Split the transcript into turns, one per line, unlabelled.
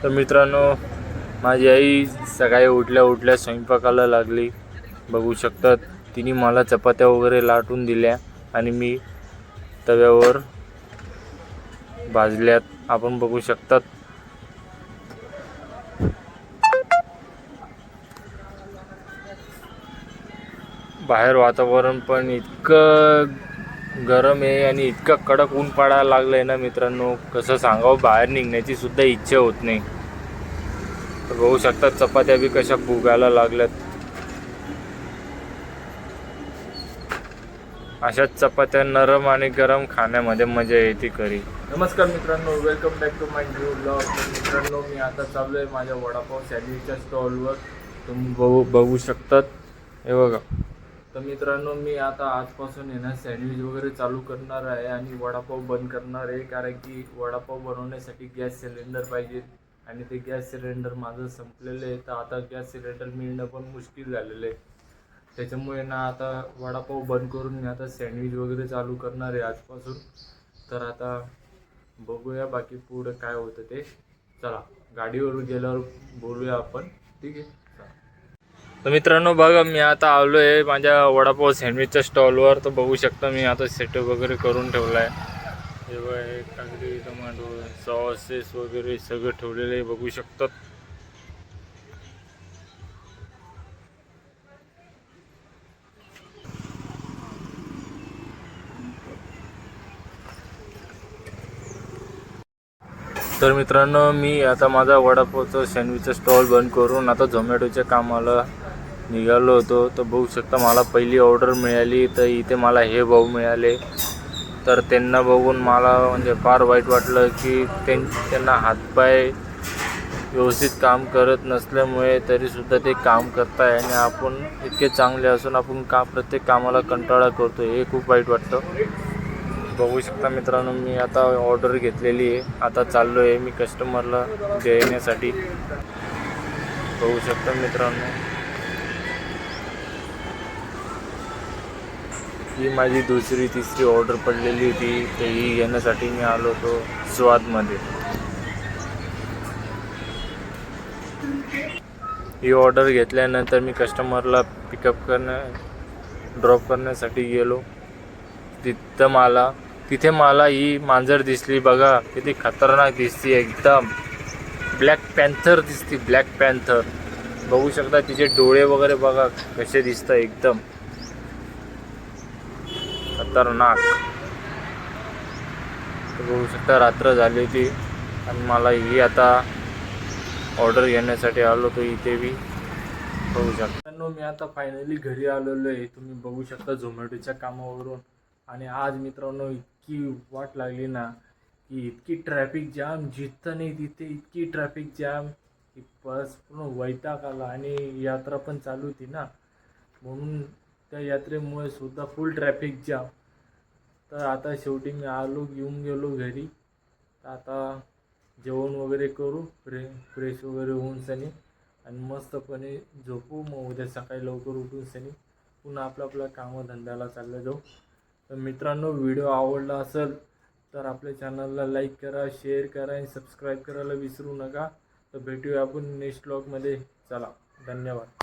तर मित्रांनो, माझी आई सकाळी उठल्या स्वयंपाकाला लागली. बघू शकतात तिने मला चपात्या वगैरे लाटून दिल्या आणि मी तव्यावर भाजल्यात. आपण बघू शकतात. बाहेर वातावरण पण इतकं गरम आहे आणि इतकं कडक ऊन पडायला लागलंय ना मित्रांनो, कसं सांगावं, बाहेर निघण्याची सुद्धा इच्छा होत नाही. तर बघू शकतात चपात्या बी कशा फुगायला लागल्यात. अशाच चपात्या नरम आणि गरम खाण्यामध्ये मजा येते खरी. नमस्कार मित्रांनो, welcome back to my new blog. मित्रांनो, मी आता चालू आहे माझ्या वडापाव सँडविचच्या स्टॉलवर. तुम्ही बघू शकतात, हे बघा. तर मित्रांनो, मी आता आजपासून आहे ना सँडविच वगैरे चालू करणार आहे आणि वडापाव बंद करणार आहे. कारण की वडापाव बनवण्यासाठी गॅस सिलेंडर पाहिजे आणि ते गॅस सिलेंडर माझं संपलेलं आहे. तर आता गॅस सिलेंडर मिळणं पण मुश्किल झालेलं आहे. त्याच्यामुळे ना आता वडापाव बंद करून मी आता सँडविच वगैरे चालू करणार आहे आजपासून. तर आता बघूया बाकी पुढे काय होतं ते. चला, गाडीवर गेल्यावर बोलूया आपण, ठीक आहे. तर मित्रांनो बघा, मी आता आलो आहे माझ्या वडापाव सँडविचच्या स्टॉलवर. तर बघू शकता मी आता सेटअप वगैरे करून ठेवला आहे. हे बघा, काकडी, टोमॅटो, सॉसेस वगैरे सगळं ठेवलेलं आहे, बघू शकतात. तर मित्रांनो, मी आता माझा वडापावचा सँडविचचा स्टॉल बंद करून आता झोमॅटोच्या कामाला निघालो होतो. तर बघू शकता मला पहिली ऑर्डर मिळाली. तर इथे मला हे भाऊ मिळाले. तर त्यांना बघून मला म्हणजे फार वाईट वाटलं की त्यांना हातपाय व्यवस्थित काम करत नसल्यामुळे तरीसुद्धा ते काम करताय आणि आपण इतके चांगले असून आपण प्रत्येक कामाला कंटाळा करतो. हे खूप वाईट वाटतं. बघू शकता मित्रांनो, मी आता ऑर्डर घेतलेली आहे. आता चाललो आहे मी कस्टमरला देण्यासाठी. बघू शकता मित्रांनो, ही माझी दुसरी तिसरी ऑर्डर पडलेली होती. तर ही घेण्यासाठी मी आलो होतो स्वादमध्ये. ही ऑर्डर घेतल्यानंतर मी कस्टमरला पिकअप ड्रॉप करण्यासाठी गेलो. तिथे मला ही मांजर दिसली. बघा किती खतरनाक दिसते, एकदम ब्लॅक पॅन्थर दिसते, ब्लॅक पॅन्थर. बघू शकता तिचे डोळे वगैरे बघा कसे दिसतात, एकदम खतरनाक. बघू शकता रात्र झाली होती आणि मला ही आता ऑर्डर घेण्यासाठी आलो तो इथे बी. बघू शकता मी आता फायनली घरी आलेलो आहे. तुम्ही बघू शकता झोमॅटोच्या कामावरून. आणि आज मित्रांनो इतकी वाट लागली ना की इतकी ट्रॅफिक जाम, जिथं नाही तिथे इतकी ट्रॅफिक जाम की बस पूर्ण वैताग आला. आणि यात्रा पण चालू होती ना, म्हणून त्या यात्रेमुळे सुद्धा फुल ट्रॅफिक जाम. तर आता शेवटी मी येऊन गेलो घरी. तर आता जेवण वगैरे करू, फ्रेश वगैरे होऊन सनी आणि मस्तपणे झोपू. मग उद्या सकाळी लवकर उठून सनी पुन्हा आपल्या कामधंद्याला चाललं जाऊ. तर मित्रांनो, व्हिडिओ आवडला असेल तर आपल्या चॅनलला लाईक करा, शेअर करा आणि सबस्क्राईब करायला विसरू नका. तर भेटूया आपण नेक्स्ट व्लॉगमध्ये. चला, धन्यवाद.